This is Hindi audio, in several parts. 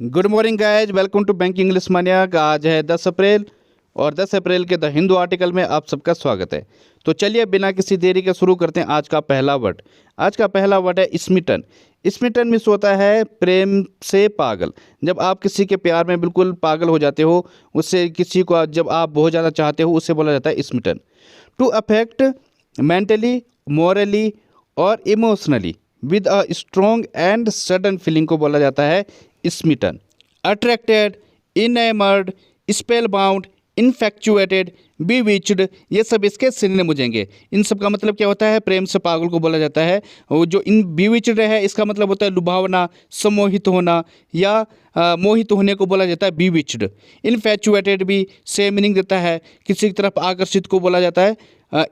Good morning guys, welcome to bank English mania. आज है 10 अप्रैल और 10 अप्रैल के द हिंदू आर्टिकल में आप सबका स्वागत है। तो चलिए बिना किसी देरी के शुरू करते हैं आज का पहला वर्ड। आज का पहला वर्ड है स्मिटन। स्मिटन मीन्स होता है प्रेम से पागल। जब आप किसी के प्यार में बिल्कुल पागल हो जाते हो, उससे किसी को जब आप बहुत ज़्यादा चाहते हो, उससे बोला जाता है smitten. To affect mentally, morally और emotionally with a strong and sudden feeling को बोला जाता है smitten. Attracted, enamoured, spellbound, infatuated, bewitched, ये सब इसके सिनोनिम हो जाएंगे। इन सब का मतलब क्या होता है? प्रेम से पागल को बोला जाता है। वो जो इन बीविच्ड है, इसका मतलब होता है लुभावना, सम्मोहित होना या मोहित होने को बोला जाता है बीविच्ड। इन्फेक्चुएटेड भी सेम मीनिंग देता है, किसी की तरफ आकर्षित को बोला जाता है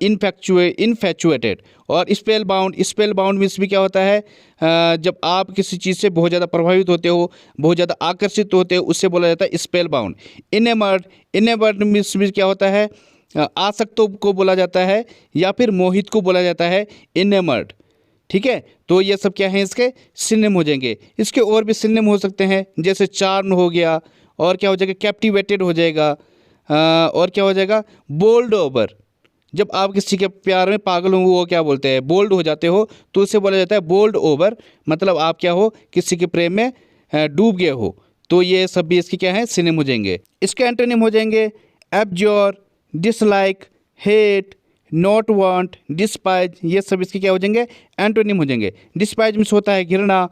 इन्फेक्चुएटेड। और स्पेल बाउंड मीन्स भी क्या होता है? जब आप किसी चीज़ से बहुत ज़्यादा प्रभावित होते हो, बहुत ज़्यादा आकर्षित होते हो, उससे बोला जाता है स्पेल बाउंड। इनेमर्ड मीन्स भी क्या होता है? आसक्त को बोला जाता है या फिर मोहित को बोला जाता है इनेमर्ड। ठीक है, तो ये सब क्या है? इसके सिनोनिम हो जाएंगे। इसके और भी सिनोनिम हो सकते हैं, जैसे चार्म हो गया, और क्या हो जाएगा? कैप्टिवेटेड हो जाएगा, और क्या हो जाएगा? Bowled over. जब आप किसी के प्यार में पागल हो, वो क्या बोलते हैं? बोल्ड हो जाते हो, तो उसे बोला जाता है बोल्ड ओवर। मतलब आप क्या हो? किसी के प्रेम में डूब गए हो। तो ये सब भी इसके क्या है? सिनोनिम हो जाएंगे। इसके एंटोनिम हो जाएंगे एब्जॉर, dislike, hate, not want, despise. ये सब इसके क्या हो जाएंगे? एंटोनिम हो जाएंगे। डिस्पाइज मीन्स होता है घृणा,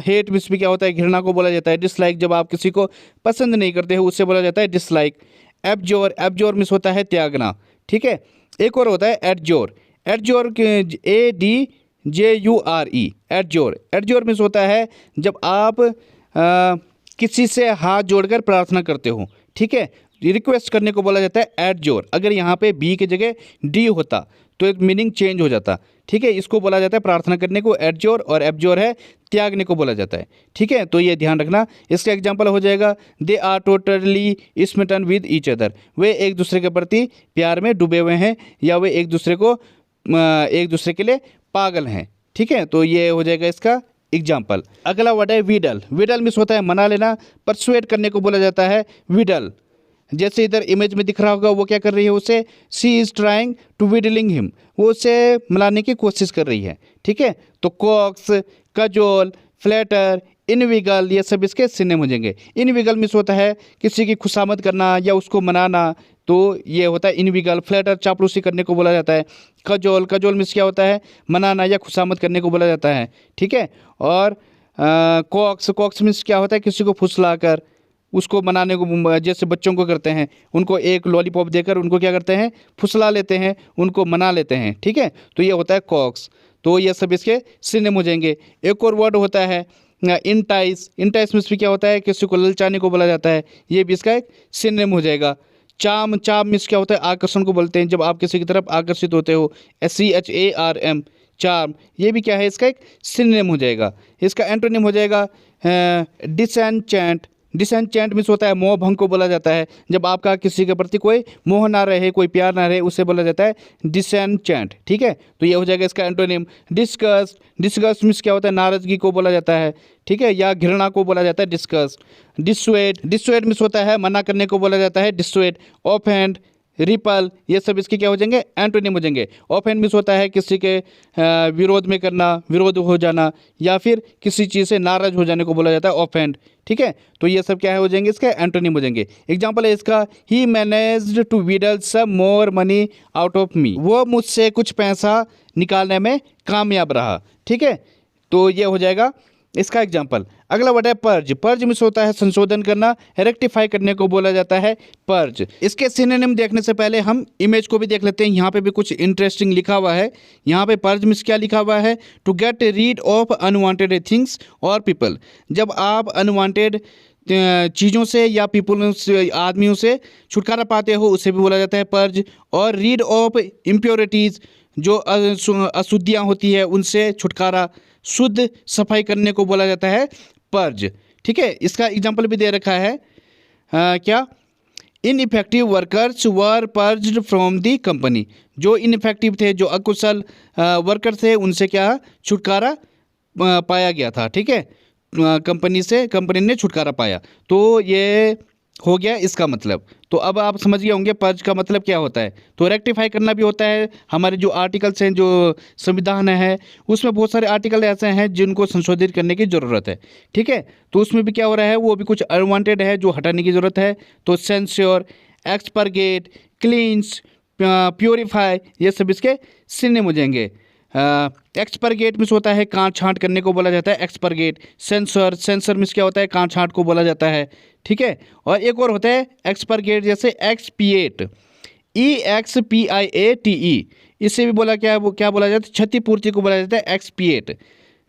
हेट मीन्स भी क्या होता है? घृणा को बोला जाता है। डिसलाइक, जब आप किसी को पसंद नहीं करते हो, उससे बोला जाता है डिसलाइक। एब्जॉर मीन्स होता है त्यागना। ठीक है, एक और होता है एडजोर। एडजोर ADJURE, एडजोर मीन्स होता है जब आप किसी से हाथ जोड़कर प्रार्थना करते हो। ठीक है, रिक्वेस्ट करने को बोला जाता है एडजोर। अगर यहाँ पे बी की जगह डी होता तो मीनिंग चेंज हो जाता। ठीक है, इसको बोला जाता है प्रार्थना करने को एडजोर, और एब्जोर है त्यागने को बोला जाता है। ठीक है, तो ये ध्यान रखना। इसका एग्जांपल हो जाएगा they are totally smitten with each other. वे एक दूसरे के प्रति प्यार में डूबे हुए हैं, या वे एक दूसरे के लिए पागल हैं। ठीक है, तो ये हो जाएगा इसका एग्जाम्पल। अगला वर्ड है विडल। विडल मीन्स होता है मना लेना, परसुएट करने को बोला जाता है विडल। जैसे इधर इमेज में दिख रहा होगा, वो क्या कर रही है? उसे she is trying to wheedling him, वो उसे मनाने की कोशिश कर रही है। ठीक है, तो कॉक्स, कजोल, फ्लैटर, इनविगल, ये सब इसके सिनोनिम हो जाएंगे। इनविगल मीन्स होता है किसी की खुशामद करना या उसको मनाना, तो ये होता है इनविगल। फ्लैटर चापलूसी करने को बोला जाता है। कजोल मीन्स क्या होता है? मनाना या खुशामद करने को बोला जाता है। ठीक है, और कॉक्स मीन्स क्या होता है? किसी को फुसला कर उसको मनाने को, जैसे बच्चों को करते हैं, उनको एक लॉलीपॉप देकर उनको क्या करते हैं? फुसला लेते हैं, उनको मना लेते हैं। ठीक है, तो ये होता है कॉक्स। तो ये सब इसके सिनोनिम हो जाएंगे। एक और वर्ड होता है इंटाइस। इंटाइस मीन्स भी क्या होता है? किसी को ललचाने को बोला जाता है। ये भी इसका एक सिनोनिम हो जाएगा। चार्म मीन्स क्या होता है? आकर्षण को बोलते हैं, जब आप किसी की तरफ आकर्षित होते हो। CHARM, चार्म, ये भी क्या है? इसका एक सिनोनिम हो जाएगा। इसका एंटोनिम हो जाएगा डिसएन्चेंट। डिसएन्चेंट मीन्स होता है मोह भंग को बोला जाता है। जब आपका किसी के प्रति कोई मोह ना रहे, कोई प्यार ना रहे, उसे बोला जाता है डिसएन्चेंट। ठीक है, तो ये हो जाएगा इसका एंटोनिम। डिस्गस्ट मीन्स क्या होता है? नाराजगी को बोला जाता है। ठीक है, या घृणा को बोला जाता है डिस्गस्ट। डिसुएड मीन्स होता है मना करने को बोला जाता है डिसुएड। ऑफेंड, रिपल, ये सब इसके क्या हो जाएंगे? एंटोनिम हो जाएंगे। ऑफेंड मीन्स होता है किसी के विरोध में करना, विरोध हो जाना, या फिर किसी चीज़ से नाराज हो जाने को बोला जाता है ऑफेंड। ठीक है, तो ये सब क्या है? हो जाएंगे इसके एंटोनिम हो जाएंगे। एग्जाम्पल है इसका he managed to wheedle some more money out of me, वो मुझसे कुछ पैसा निकालने में कामयाब रहा। ठीक है, तो ये हो जाएगा इसका एग्जाम्पल। अगला वर्ड है पर्ज। पर्ज मीन्स होता है संशोधन करना, रेक्टिफाई करने को बोला जाता है पर्ज। इसके सिनोनिम देखने से पहले हम इमेज को भी देख लेते हैं। यहाँ पे भी कुछ इंटरेस्टिंग लिखा हुआ है। यहाँ पे पर्ज मीन्स क्या लिखा हुआ है? To get rid of unwanted things और पीपल। जब आप अनवांटेड चीज़ों से या पीपल आदमियों से छुटकारा पाते हो, उसे भी बोला जाता है पर्ज। और रीड ऑफ इम्प्योरिटीज़, जो अशुद्धियाँ होती है उनसे छुटकारा, शुद्ध सफाई करने को बोला जाता है पर्ज। ठीक है, इसका एग्जाम्पल भी दे रखा है। क्या? Ineffective workers were purged from the company. जो इनइफेक्टिव थे, जो अकुशल वर्कर थे, उनसे क्या? छुटकारा पाया गया था। ठीक है, कंपनी ने छुटकारा पाया। तो ये हो गया इसका मतलब। तो अब आप समझ गए होंगे पर्ज का मतलब क्या होता है। तो रेक्टिफाई करना भी होता है। हमारे जो आर्टिकल्स हैं, जो संविधान है, उसमें बहुत सारे आर्टिकल ऐसे हैं जिनको संशोधित करने की ज़रूरत है। ठीक है, तो उसमें भी क्या हो रहा है, वो भी कुछ अनवांटेड है जो हटाने की ज़रूरत है। तो सेंश्योर, एक्सपर्गेट, क्लींस, प्योरीफाई, ये सब इसके सिनोनिम हो जाएंगे। एक्सपर्गेट मीन्स होता है काट छांट करने को बोला जाता है एक्सपर्गेट। सेंसर मीन्स क्या होता है, काट छांट को बोला जाता है। ठीक है, और एक और होता है एक्सपर्गेट, जैसे एक्सपिएट, EXPIATE, इससे भी बोला क्या बोला जाता है, क्षतिपूर्ति को बोला जाता है एक्सपिएट।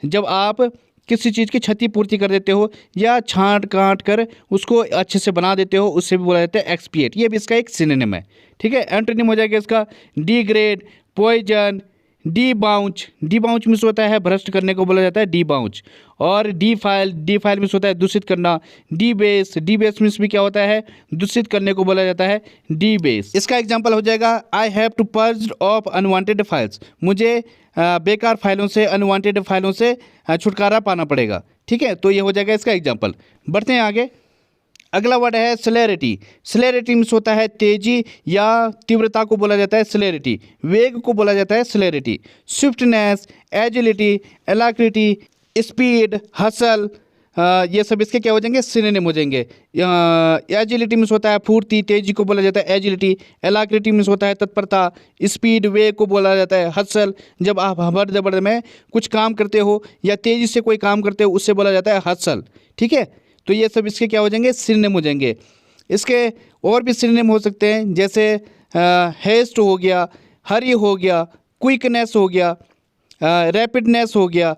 जब आप किसी चीज़ की क्षतिपूर्ति कर देते हो या छांट काट कर उसको अच्छे से बना देते हो, उससे भी बोला जाता है एक्सपिएट। ये भी इसका एक सिनोनिम है। ठीक है, एंटोनिम हो जाएगा इसका डिग्रेड, पॉइजन, डीबाउंच मीन्स होता है भ्रष्ट करने को बोला जाता है डीबाउंच। और डीफाइल मीन्स होता है दूषित करना। डीबेस मीन्स भी क्या होता है, दूषित करने को बोला जाता है डीबेस। इसका एग्जांपल हो जाएगा I have to purge of unwanted files, मुझे बेकार फाइलों से, अनवांटेड फाइलों से छुटकारा पाना पड़ेगा। ठीक है, तो ये हो जाएगा इसका एग्जांपल। बढ़ते हैं आगे। अगला वर्ड है सेलेरिटी। सेलेरिटी मीन्स होता है तेजी या तीव्रता को बोला जाता है सेलेरिटी। वेग को बोला जाता है सेलेरिटी। Swiftness, agility, alacrity, speed, hustle, ये सब इसके क्या हो जाएंगे, सिनोनिम हो जाएंगे। एजिलिटी मीन्स होता है फुर्ती, तेजी को बोला जाता है एजिलिटी। एलाक्रिटी मीन्स होता है तत्परता। स्पीड, वेग को बोला जाता है हसल। जब आप हबर जबर में कुछ काम करते हो या तेजी से कोई काम करते हो, उससे बोला जाता है हसल। ठीक है, तो ये सब इसके क्या हो जाएंगे, सिनोनिम हो जाएंगे। इसके और भी सिनोनिम हो सकते हैं, जैसे हेस्ट हो गया, हरी हो गया, क्विकनेस हो गया, रैपिडनेस हो गया,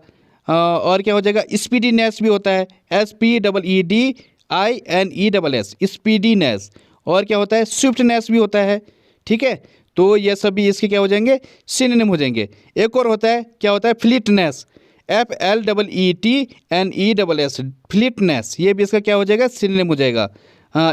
और क्या हो जाएगा, स्पीडीनेस भी होता है, SPEEDINESS, स्पीडीनेस। और क्या होता है, स्विफ्टनेस भी होता है। ठीक है, तो ये सभी इसके क्या हो जाएंगे, सिनोनिम हो जाएंगे। एक और होता है, क्या होता है, फ्लीटनेस, FLEETNESS, फ्लीटनेस, ये भी इसका क्या हो जाएगा, सिनोनिम हो जाएगा।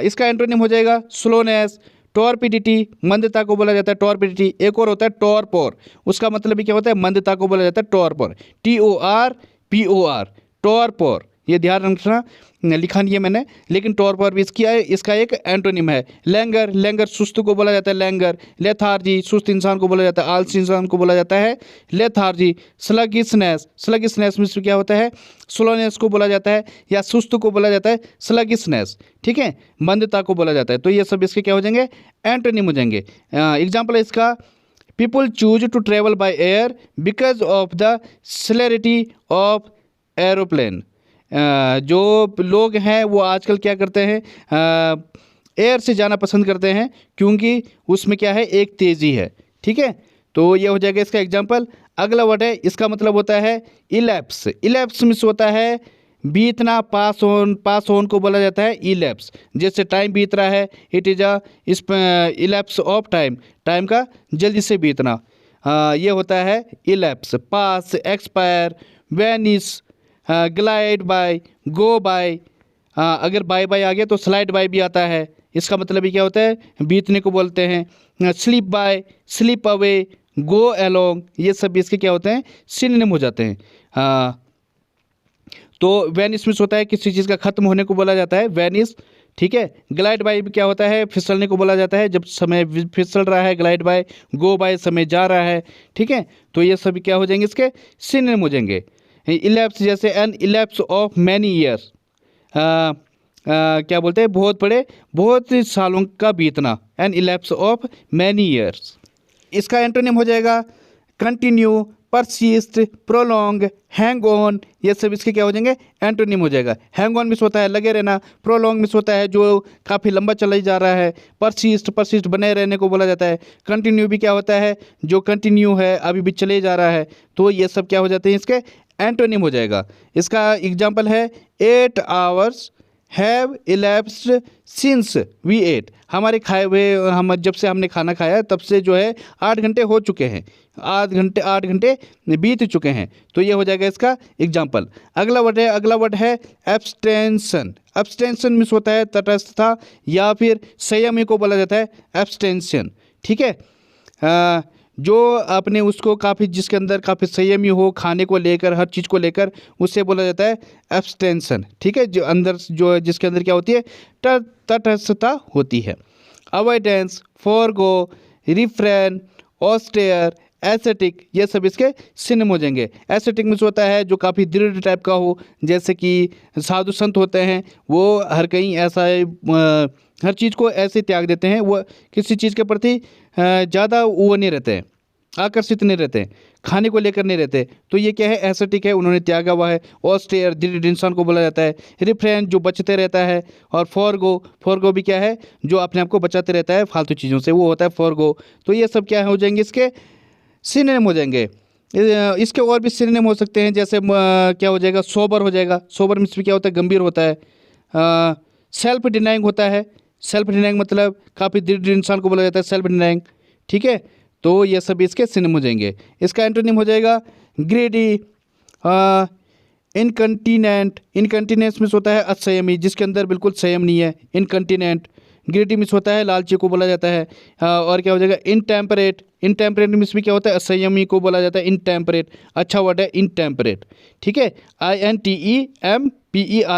इसका एंटोनिम हो जाएगा स्लोनेस, टॉर्पिडिटी, मंदता को बोला जाता है टॉर्पिडिटी। एक और होता है टॉरपोर, उसका मतलब भी क्या होता है, मंदता को बोला जाता है टॉरपोर, TORPOR, टॉरपोर। ये ध्यान रखना, लिखा नहीं है मैंने, लेकिन टॉरपोर भी इसका एक एंटोनिम है। लैंगर सुस्त को बोला जाता है लैंगर। लेथार्जी, सुस्त इंसान को बोला जाता है, आलसी इंसान को बोला जाता है लेथार्जी। स्लगिसनेस में क्या होता है, स्लोनेस को बोला जाता है, या सुस्त को बोला जाता है स्लगिसनेस। ठीक है, मंदता को बोला जाता है। तो ये सब इसके क्या हो जाएंगे, एंटोनिम हो जाएंगे। एग्जाम्पल है इसका, people choose to travel by air because of the celerity of aeroplane. जो लोग हैं वो आजकल क्या करते हैं, एयर से जाना पसंद करते हैं, क्योंकि उसमें क्या है, एक तेज़ी है। ठीक है, तो ये हो जाएगा इसका एग्जांपल। अगला वर्ड है, इसका मतलब होता है इलैप्स। इलैप्स मीन्स होता है बीतना, पास ऑन को बोला जाता है इलैप्स। जैसे टाइम बीत रहा है, it is a elapse of time का जल्दी से बीतना, ये होता है इलैप्स। पास, एक्सपायर, वेनिस, ग्लाइड बाय, गो बाय, अगर बाय आ गया तो स्लाइड बाय भी आता है। इसका मतलब ये क्या होता है, बीतने को बोलते हैं। Slip by, slip away, go along, ये सब इसके क्या होते हैं, सिनोनिम हो जाते हैं। तो वेनिस मीन्स होता है किसी चीज़ का खत्म होने को बोला जाता है, वेनिस। ठीक है, ग्लाइड बाय भी क्या होता है, फिसलने को बोला जाता है, जब समय फिसल रहा है, ग्लाइड बाय। गो बाय, समय जा रहा है। ठीक है, तो ये सभी क्या हो जाएंगे, इसके सिनोनिम हो जाएंगे। इलैप्स, जैसे an elapse of many years, क्या बोलते हैं, बहुत सालों का बीतना, an elapse of many years. इसका एंटोनिम हो जाएगा continue, persist, prolong, hang on, ये सब इसके क्या हो जाएंगे, एंटोनिम हो जाएगा। हैंग ऑन मिस होता है लगे रहना। प्रोलॉन्ग मिस होता है जो काफ़ी लंबा चला जा रहा है। परसिस्ट बने रहने को बोला जाता है। कंटिन्यू भी क्या होता है, जो कंटिन्यू है, अभी भी चले जा रहा है। तो ये सब क्या हो जाते हैं, इसके एंटोनिम हो जाएगा। इसका एग्जाम्पल है 8 hours have elapsed since we ate, हमारे खाए हुए, हम जब से हमने खाना खाया तब से जो है 8 घंटे हो चुके हैं, 8 घंटे बीत चुके हैं। तो ये हो जाएगा इसका एग्जाम्पल। अगला वर्ड है एब्सटेंशन। एब्सटेंशन मीन्स होता है तटस्थता या फिर संयमी को बोला जाता है एब्सटेंशन। ठीक है, जो अपने उसको काफ़ी, जिसके अंदर काफ़ी संयमी हो खाने को लेकर, हर चीज़ को लेकर, उससे बोला जाता है एब्सटेंशन। ठीक है, जो अंदर, जो जिसके अंदर क्या होती है, तटस्थता होती है। अवॉइडेंस, फॉरगो, रिफ्रेन, ऑस्टेयर, एसेटिक, ये सब इसके सिनोनिम हो जाएंगे। एसेटिक मीन्स होता है जो काफ़ी दृढ़ टाइप का हो, जैसे कि साधु संत होते हैं, वो हर कहीं ऐसा हर चीज़ को ऐसे त्याग देते हैं, वो किसी चीज़ के प्रति ज़्यादा वो नहीं रहते हैं, आकर्षित नहीं रहते हैं, खाने को लेकर नहीं रहते। तो ये क्या है, एसेटिक है, उन्होंने त्यागा हुआ है। ऑस्टेयर, दृढ़ इंसान को बोला जाता है। रिफ्रेन, जो बचते रहता है। और फॉरगो, फॉरगो भी क्या है, जो अपने आप को बचाते रहता है फालतू चीज़ों से, वो होता है फॉरगो। तो ये सब क्या हो जाएंगे, इसके सिनोनिम हो जाएंगे। इसके और भी सिनोनिम हो सकते हैं, जैसे क्या हो जाएगा, सोबर हो जाएगा। सोबर मीन्स भी क्या होता है, गंभीर होता है। सेल्फ डिनाइंग होता है। सेल्फ डिनाइंग मतलब काफ़ी दृढ़ इंसान को बोला जाता है सेल्फ डिनाइंग। ठीक है, तो ये सब इसके सिनोनिम हो जाएंगे। इसका एंटोनिम हो जाएगा ग्रीडी, इनकंटिनेंट। इनकंटिनेंस मीन्स होता है असंयमी, जिसके अंदर बिल्कुल संयम नहीं है, इनकंटिनेंट। ग्रीडी मीन्स होता है लालची को बोला जाता है। और क्या हो जाएगा, इनटेम्परेट। इनटेम्परेट मीन्स भी क्या होता है, असंयमी को बोला जाता है इनटेम्परेट। अच्छा वर्ड है इनटेम्परेट। ठीक है, INTEMPERATE।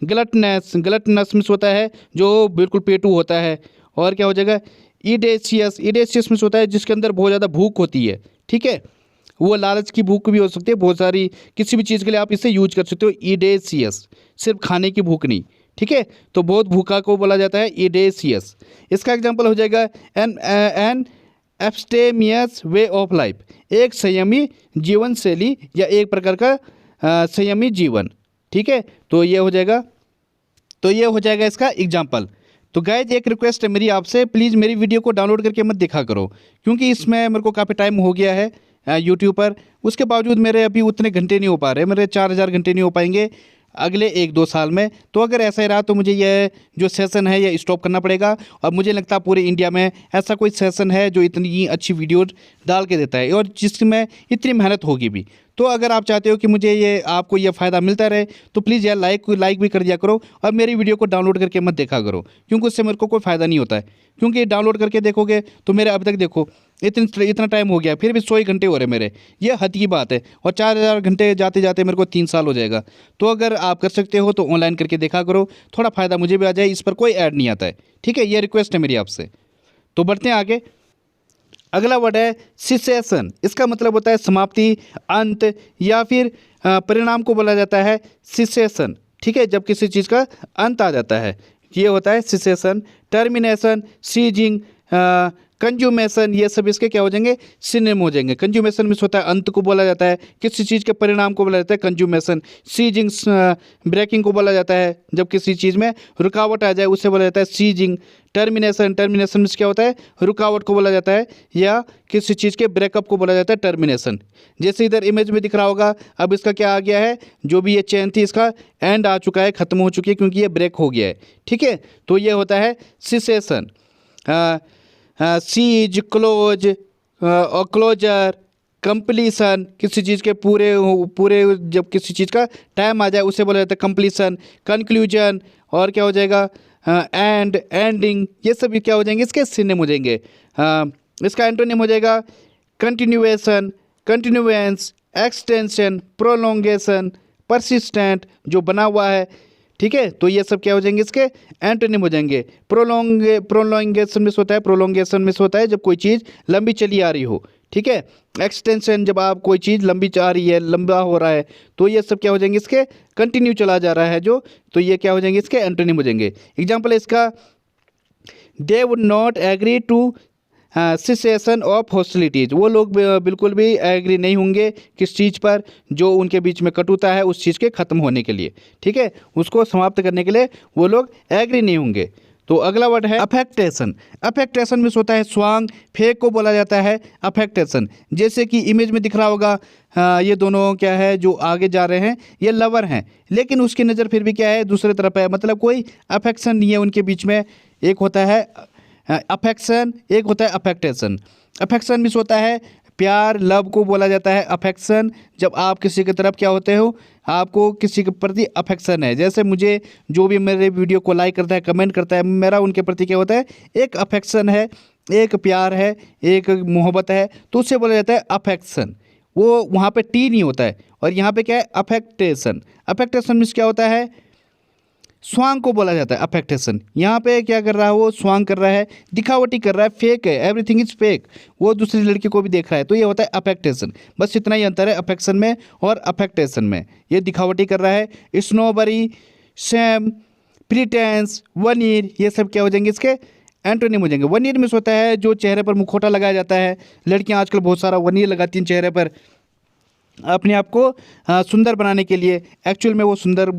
ग्लटनेस, ग्लटनस मीन्स होता है जो बिल्कुल पेटू होता है। और क्या हो जाएगा, इडेशियस। इडेशियस मीन्स होता है जिसके अंदर बहुत ज़्यादा भूख होती है। ठीक है, वो लालच की भूख भी हो सकती है, बहुत सारी किसी भी चीज़ के लिए आप इसे यूज कर सकते हो। इडेशियस, सिर्फ खाने की भूख नहीं। ठीक है, तो बहुत भूखा को बोला जाता है इडेशियस। इसका एग्जांपल हो जाएगा एन एब्स्टेमियस वे ऑफ लाइफ, एक संयमी जीवन शैली या एक प्रकार का संयमी जीवन। ठीक है, तो ये हो जाएगा इसका एग्जाम्पल। तो गाइज एक रिक्वेस्ट है मेरी आपसे, प्लीज़ मेरी वीडियो को डाउनलोड करके मत देखा करो, क्योंकि इसमें मेरे को काफ़ी टाइम हो गया है यूट्यूब पर। उसके बावजूद मेरे अभी उतने घंटे नहीं हो पा रहे, मेरे 4000 घंटे नहीं हो पाएंगे अगले 1-2 साल में। तो अगर ऐसा ही रहा तो मुझे यह जो सेशन है ये स्टॉप करना पड़ेगा। और मुझे लगता है पूरे इंडिया में ऐसा कोई सेशन है जो इतनी अच्छी वीडियो डाल के देता है और जिसमें इतनी मेहनत होगी भी। तो अगर आप चाहते हो कि मुझे ये आपको ये फ़ायदा मिलता रहे तो प्लीज़ यार लाइक भी कर दिया करो और मेरी वीडियो को डाउनलोड करके मत देखा करो, क्योंकि उससे मेरे को कोई फ़ायदा नहीं होता है। क्योंकि डाउनलोड करके देखोगे तो मेरे अभी तक देखो इतना टाइम हो गया, फिर भी 100 ही घंटे हो रहे मेरे, ये हद की बात है। और 4000 घंटे जाते जाते मेरे को 3 साल हो जाएगा। तो अगर आप कर सकते हो तो ऑनलाइन करके देखा करो, थोड़ा फ़ायदा मुझे भी आ जाए, इस पर कोई ऐड नहीं आता है। ठीक है, ये रिक्वेस्ट है मेरी आपसे। तो बढ़ते हैं आगे। अगला वर्ड है सिसेशन। इसका मतलब होता है समाप्ति, अंत, या फिर परिणाम को बोला जाता है सिसेशन। ठीक है, जब किसी चीज़ का अंत आ जाता है ये होता है सिसेशन। टर्मिनेशन, सीजिंग, कंज्यूमेशन, ये सब इसके क्या हो जाएंगे, सिनोनिम हो जाएंगे। कंज्यूमेशन मीन्स होता है अंत को बोला जाता है, किसी चीज़ के परिणाम को बोला जाता है कंज्यूमेशन। सीजिंग, ब्रेकिंग को बोला जाता है जब किसी चीज़ में रुकावट आ जाए उसे बोला जाता है सीजिंग। टर्मिनेशन, टर्मिनेशन मीन्स क्या होता है, रुकावट को बोला जाता है या किसी चीज़ के ब्रेकअप को बोला जाता है टर्मिनेशन। जैसे इधर इमेज में दिख रहा होगा, अब इसका क्या आ गया है, जो भी ये चेन थी इसका एंड आ चुका है, ख़त्म हो चुकी है क्योंकि ये ब्रेक हो गया है। ठीक है, तो ये होता है सिसेशन। सीज, क्लोज और क्लोजर, कंप्लीसन, किसी चीज़ के पूरे जब किसी चीज़ का टाइम आ जाए उसे बोला जाता है कंप्लीसन। कंक्लूजन, और क्या हो जाएगा, एंड, एंडिंग, ये सब क्या हो जाएंगे, इसके सिनोनिम हो जाएंगे। इसका एंटोनिम हो जाएगा continuation, continuance, extension, prolongation, persistent, जो बना हुआ है। ठीक है, तो ये सब क्या हो जाएंगे, इसके एंटोनिम हो जाएंगे। प्रोलोंगेशन मिस होता है, प्रोलोंगेशन मिस होता है जब कोई चीज़ लंबी चली आ रही हो। ठीक है, एक्सटेंशन, जब आप कोई चीज़ लंबी आ रही है, लंबा हो रहा है, तो ये सब क्या हो जाएंगे, इसके कंटिन्यू चला जा रहा है जो, तो ये क्या हो जाएंगे, इसके एंटोनिम हो जाएंगे। एग्जाम्पल है इसका, they would not agree to cessation of hostilities. वो लोग बिल्कुल भी एग्री नहीं होंगे किस चीज़ पर, जो उनके बीच में कटुता है उस चीज़ के ख़त्म होने के लिए। ठीक है, उसको समाप्त करने के लिए वो लोग एग्री नहीं होंगे। तो अगला वर्ड है अफेक्टेशन। अफेक्टेशन मीन्स होता है स्वांग, फेक को बोला जाता है अफेक्टेशन। जैसे कि इमेज में दिख रहा होगा, ये दोनों क्या है जो आगे जा रहे हैं, ये लवर हैं, लेकिन उसकी नज़र फिर भी क्या है, दूसरे तरफ है, मतलब कोई अफेक्शन नहीं है उनके बीच में। एक होता है अफेक्शन, एक होता है अफेक्टेशन। अफेक्शन मीन्स होता है प्यार, लव को बोला जाता है अफेक्शन। जब आप किसी की तरफ क्या होते हो, आपको किसी के प्रति अफेक्शन है, जैसे मुझे जो भी मेरे वीडियो को लाइक करता है, कमेंट करता है, मेरा उनके प्रति क्या होता है, एक अफेक्शन है, एक प्यार है, एक मोहब्बत है, तो उससे बोला जाता है अफेक्शन। वो वहाँ पे टी नहीं होता है, और यहाँ पे क्या है, अफेक्टेशन। अफेक्टेशन मीन्स क्या होता है, स्वांग को बोला जाता है अफेक्टेशन। यहाँ पे क्या कर रहा है, वो स्वांग कर रहा है, दिखावटी कर रहा है, फेक है, एवरीथिंग इज फेक, वो दूसरी लड़की को भी देख रहा है, तो ये होता है अफेक्टेशन। बस इतना ही अंतर है अफेक्शन में और अफेक्टेशन में। ये दिखावटी कर रहा है। स्नोबरी, शैम, प्रीटेंस, वनीर, ये सब क्या हो जाएंगे, इसके एंटोनिम हो जाएंगे। वनीर मीन्स होता है जो चेहरे पर मुखौटा लगाया जाता है। लड़कियां आजकल बहुत सारा वनीर लगाती हैं चेहरे पर अपने आप को सुंदर बनाने के लिए। एक्चुअल में वो सुंदर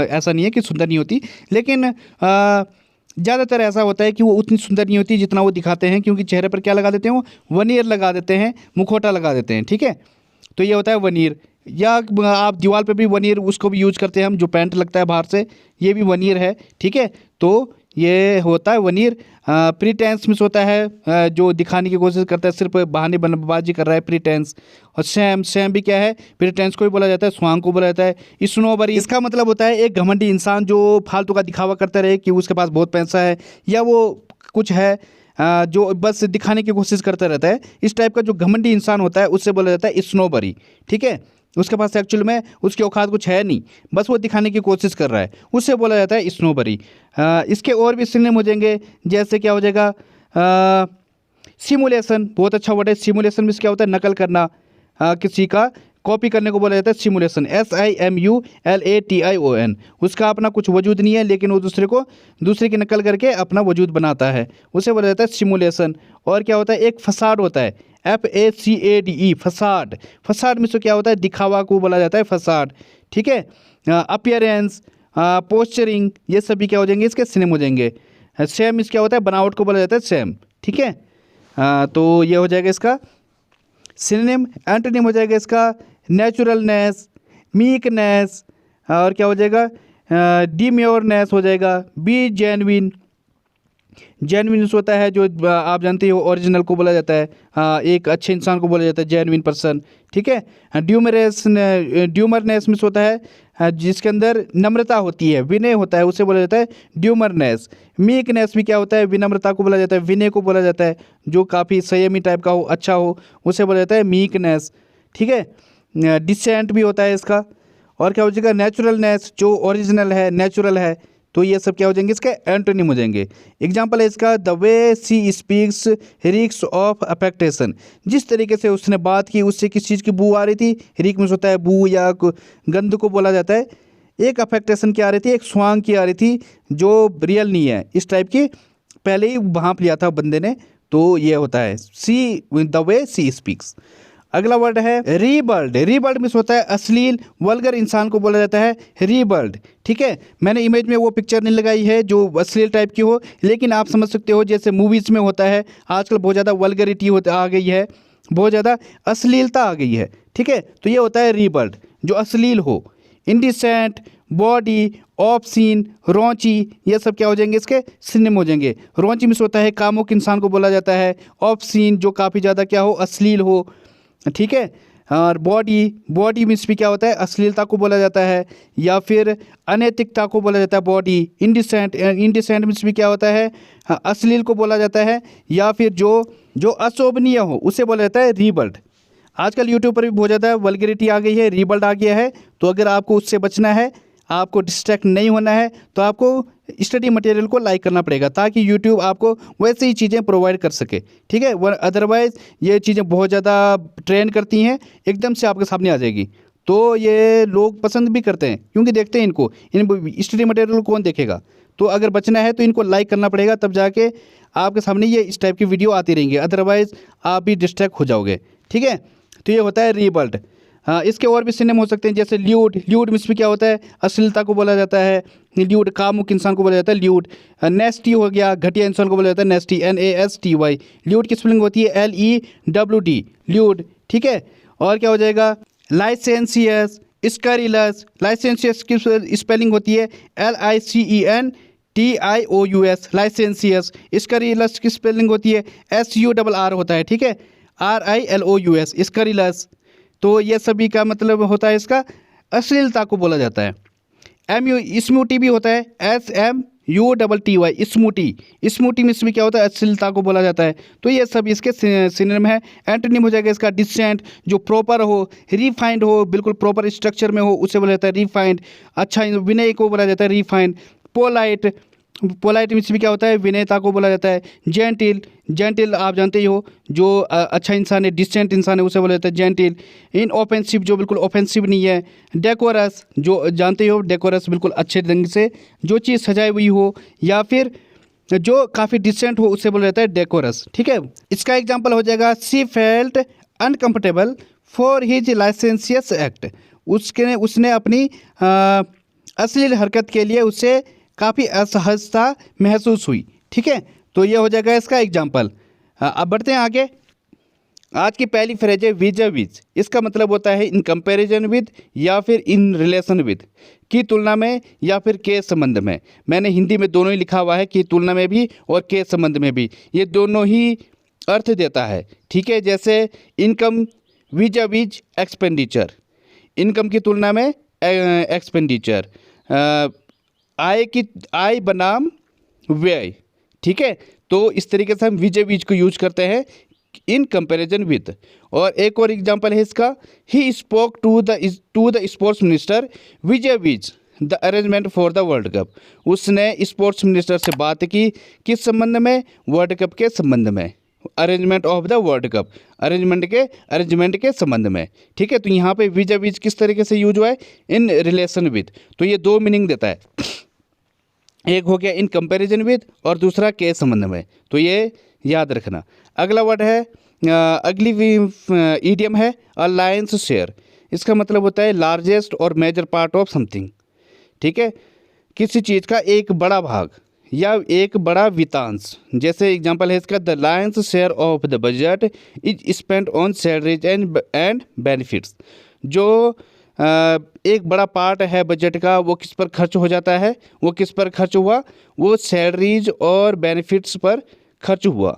ऐसा नहीं है कि सुंदर नहीं होती, लेकिन ज़्यादातर ऐसा होता है कि वो उतनी सुंदर नहीं होती जितना वो दिखाते हैं, क्योंकि चेहरे पर क्या लगा देते हैं, वो वनीर लगा देते हैं, मुखौटा लगा देते हैं। ठीक है, तो ये होता है वनीर। या आप दीवार पे भी वनीर उसको भी यूज करते हैं हम, जो पेंट लगता है बाहर से, ये भी वनीर है। ठीक है, तो ये होता है वनीर। प्रीटेंस मीन्स होता है जो दिखाने की कोशिश करता है, सिर्फ बहानेबाजी कर रहा है, प्रीटेंस। और शैम, शैम भी क्या है, प्रीटेंस को भी बोला जाता है, स्वांग को बोला जाता है। स्नोबरी, इसका मतलब होता है एक घमंडी इंसान जो फालतू का दिखावा करता रहे कि उसके पास बहुत पैसा है, या वो कुछ है जो बस दिखाने की कोशिश करता रहता है। इस टाइप का जो घमंडी इंसान होता है उससे बोला जाता है स्नोबरी। ठीक है, उसके पास एक्चुअल में उसकी औकात कुछ है नहीं, बस वो दिखाने की कोशिश कर रहा है, उससे बोला जाता है स्नोबरी। इसके और भी सिनोनिम हो जाएंगे, जैसे क्या हो जाएगा, सिमुलेशन, बहुत अच्छा वर्ड है। सिमुलेशन में क्या होता है, नकल करना, किसी का कॉपी करने को बोला जाता है सिमुलेशन। SIMULATION। उसका अपना कुछ वजूद नहीं है, लेकिन वो दूसरे की नकल करके अपना वजूद बनाता है, उसे बोला जाता है सिमुलेशन। और क्या होता है, एक फसाड होता है, FACADE, फसाड। फसाड में से क्या होता है, दिखावा को बोला जाता है फसाड। ठीक है, अपीयरेंस, पोस्चरिंग, ये सभी क्या हो जाएंगे, इसके सिनोनिम हो जाएंगे। सेम इस क्या होता है, बनावट को बोला जाता है सेम। ठीक है, तो ये हो जाएगा इसका सिनोनिम। एंटोनिम हो जाएगा इसका नेचुरलनेस, मीकनेस, और क्या हो जाएगा, डिम्योरनेस हो जाएगा। बी जेन्युइन, जेन्युइन होता है जो आप जानते हो ओरिजिनल को बोला जाता है, एक अच्छे इंसान को बोला जाता है जेन्युइन पर्सन। ठीक है, ड्यूमरनेस मीन्स होता है जिसके अंदर नम्रता होती है, विनय होता है, उसे बोला जाता है ड्यूमरनेस। मीकनेस भी क्या होता है, विनम्रता को बोला जाता है, विनय को बोला जाता है, जो काफ़ी संयमी टाइप का हो, अच्छा हो, उसे बोला जाता है मीकनेस। ठीक है, डिसेंट भी होता है इसका। और क्या हो जाएगा, नेचुरलनेस, जो ओरिजिनल है, नेचुरल है, तो ये सब क्या हो जाएंगे, इसके एंटोनिम हो जाएंगे। एग्जाम्पल है इसका, द वे सी स्पीक्स रिक्स ऑफ अफेक्टेशन, जिस तरीके से उसने बात की उससे किस चीज़ की बू आ रही थी, रिक में होता है बू या गंध को बोला जाता है। एक अफेक्टेशन की आ रही थी, एक स्वांग की आ रही थी जो रियल नहीं है, इस टाइप की पहले ही भांप लिया था बंदे ने, तो ये होता है सी, द वे सी स्पीक्स। अगला वर्ड है रीबल्ड। रीबल्ड मीन्स होता है अश्लील, वल्गर इंसान को बोला जाता है रीबल्ड। ठीक है, मैंने इमेज में वो पिक्चर नहीं लगाई है जो अश्लील टाइप की हो, लेकिन आप समझ सकते हो जैसे मूवीज़ में होता है, आजकल बहुत ज़्यादा वल्गरिटी आ गई है, बहुत ज़्यादा अश्लीलता आ गई है। ठीक है, तो ये होता है रीबल्ड, जो अश्लील हो। इंडिसेंट, बॉडी, ऑब्सीन, रौंची, ये सब क्या हो जाएंगे, इसके सिनोनिम हो जाएंगे। रौंची मीन्स होता है कामुक इंसान को बोला जाता है। ऑब्सीन, जो काफ़ी ज़्यादा क्या हो, अश्लील हो। ठीक है, और बॉडी मीन्स भी क्या होता है, अश्लीलता को बोला जाता है, या फिर अनैतिकता को बोला जाता है बॉडी। इंडिसेंट मीन्स भी क्या होता है, अश्लील को बोला जाता है, या फिर जो अशोभनीय हो उसे बोला जाता है रीबल्ड। आजकल यूट्यूब पर भी बहुत ज़्यादा वल्गैरिटी आ गई है, रीबल्ड आ गया है, तो अगर आपको उससे बचना है, आपको डिस्ट्रैक्ट नहीं होना है, तो आपको स्टडी मटेरियल को लाइक करना पड़ेगा, ताकि यूट्यूब आपको वैसे ही चीज़ें प्रोवाइड कर सके। ठीक है, अदरवाइज़ ये चीज़ें बहुत ज़्यादा ट्रेंड करती हैं, एकदम से आपके सामने आ जाएगी, तो ये लोग पसंद भी करते हैं, क्योंकि देखते हैं इन स्टडी मटेरियल कौन देखेगा। तो अगर बचना है तो इनको लाइक करना पड़ेगा, तब जाके आपके सामने ये इस टाइप की वीडियो आती रहेंगी, अदरवाइज़ आप भी डिस्ट्रैक्ट हो जाओगे। ठीक है, तो ये होता है रीबल्ड। इसके और भी सिनोनिम हो सकते हैं, जैसे ल्यूड। ल्यूड मीन्स भी क्या होता है, अश्लीलता को बोला जाता है। ल्यूड, कामुक इंसान को बोला जाता है ल्यूड। नेस्टी हो गया, घटिया इंसान को बोला जाता है नेस्टी, NASTY। ल्यूड की स्पेलिंग होती है LEWD, ल्यूड। ठीक है, और क्या हो जाएगा, लाइसेंसियस, स्कैरिलस। लाइसेंसियस की स्पेलिंग होती है LICENTIOUS, लाइसेंसियस। स्कैरिलस की स्पेलिंग होती है SURR होता है। ठीक है, RILOUS, स्कैरिलस। तो ये सभी का मतलब होता है इसका अश्लीलता को बोला जाता है। स्म्यूटी भी होता है, UTTY स्मूटी। स्मूटी मीन्स में क्या होता है, अश्लीलता को बोला जाता है। तो ये सब इसके सिनोनिम है। एंटोनिम हो जाएगा इसका डिसेंट, जो प्रॉपर हो, रिफाइंड हो, बिल्कुल प्रॉपर स्ट्रक्चर में हो, उसे बोला जाता है रिफाइंड। अच्छा, विनय को बोला जाता है रिफाइंड। पोलाइट, पोलाइट मीन्स भी क्या होता है, विनयता को बोला जाता है। जेंटिल, जेंटिल आप जानते ही हो, जो अच्छा इंसान है, डिसेंट इंसान है, उसे बोला जाता है जेंटिल। इनऑफेंसिव, जो बिल्कुल ऑफेंसिव नहीं है। डेकोरस, जो जानते हो, डेकोरस बिल्कुल अच्छे ढंग से जो चीज़ सजाई हुई हो या फिर जो काफ़ी डिसेंट हो, उसे बोला जाता है डेकोरस। ठीक है, इसका एग्जाम्पल हो जाएगा she felt uncomfortable for his licentious act. उसने अपनी अश्लील हरकत के लिए उससे काफ़ी असहजता महसूस हुई। ठीक है, तो ये हो जाएगा इसका एग्जाम्पल। अब बढ़ते हैं आगे। आज की पहली फ्रेज है विज विज। इसका मतलब होता है इन कंपैरिजन विद या फिर इन रिलेशन विद, की तुलना में या फिर के संबंध में। मैंने हिंदी में दोनों ही लिखा हुआ है, की तुलना में भी और के संबंध में भी, ये दोनों ही अर्थ देता है। ठीक है, जैसे income vis-a-vis expenditure, income की तुलना में एक्सपेंडिचर, आय बनाम व्यय। ठीक है, तो इस तरीके से हम विजय बीज को यूज करते हैं इन कंपैरिजन विद। और एक और एग्जांपल है इसका, he spoke to the sports minister विजय बीज the arrangement for the world cup. उसने स्पोर्ट्स मिनिस्टर से बात की, किस संबंध में, वर्ल्ड कप के संबंध में, arrangement of the world cup, arrangement के संबंध में। ठीक है, तो यहाँ पे विजय बीज किस तरीके से यूज हुआ है, इन रिलेशन विद। तो ये दो मीनिंग देता है, एक हो गया इन कंपैरिजन विद और दूसरा के संबंध में। तो ये याद रखना। अगला वर्ड है, अगली ईडियम है अ लायंस शेयर। इसका मतलब होता है लार्जेस्ट और मेजर पार्ट ऑफ समथिंग। ठीक है, किसी चीज़ का एक बड़ा भाग या एक बड़ा वित्तांश। जैसे एग्जांपल है इसका, the Lions share of the budget is spent on salaries and benefits. जो एक बड़ा पार्ट है बजट का, वो किस पर खर्च हो जाता है, वो किस पर खर्च हुआ, वो सैलरीज और बेनिफिट्स पर खर्च हुआ।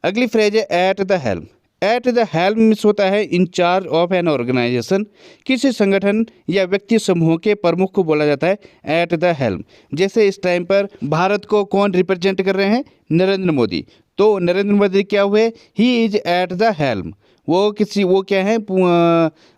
अगली फ्रेज है at the helm. At the helm means होता है in charge of an organisation. किसी संगठन या व्यक्ति समूह के प्रमुख को बोला जाता है एट द हेल्म। जैसे इस टाइम पर भारत को कौन रिप्रेजेंट कर रहे हैं, नरेंद्र मोदी। तो नरेंद्र मोदी क्या हुए, he is eight the helm. वो क्या है,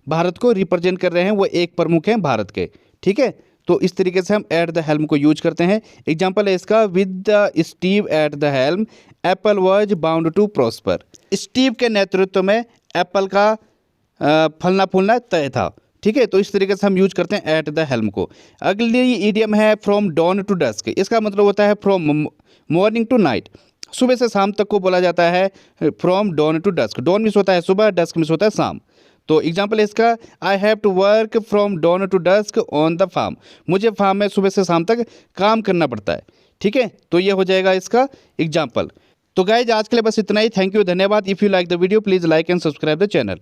भारत को रिप्रेजेंट कर रहे हैं, वो एक प्रमुख हैं भारत के। ठीक है, तो इस तरीके से हम एट द हेल्म को यूज करते हैं। एग्जाम्पल है इसका, with the Steve at the helm Apple was bound to prosper. Steve के नेतृत्व में एप्पल का फलना फूलना तय था। ठीक है, तो इस तरीके से हम यूज करते हैं एट द हेल्म को। अगली इडियम है फ्रॉम डॉन टू डस्क। इसका मतलब होता है फ्रॉम मॉर्निंग टू नाइट, सुबह से शाम तक को बोला जाता है from dawn to dusk. Dawn मिस होता है सुबह, डस्क मिस होता है शाम। तो एग्जाम्पल है इसका, I have to work from dawn to dusk on the farm. मुझे फार्म में सुबह से शाम तक काम करना पड़ता है। ठीक है, तो ये हो जाएगा इसका एग्जाम्पल। तो गाइज आज के लिए बस इतना ही। थैंक यू, धन्यवाद। If you like the video please like and subscribe the channel.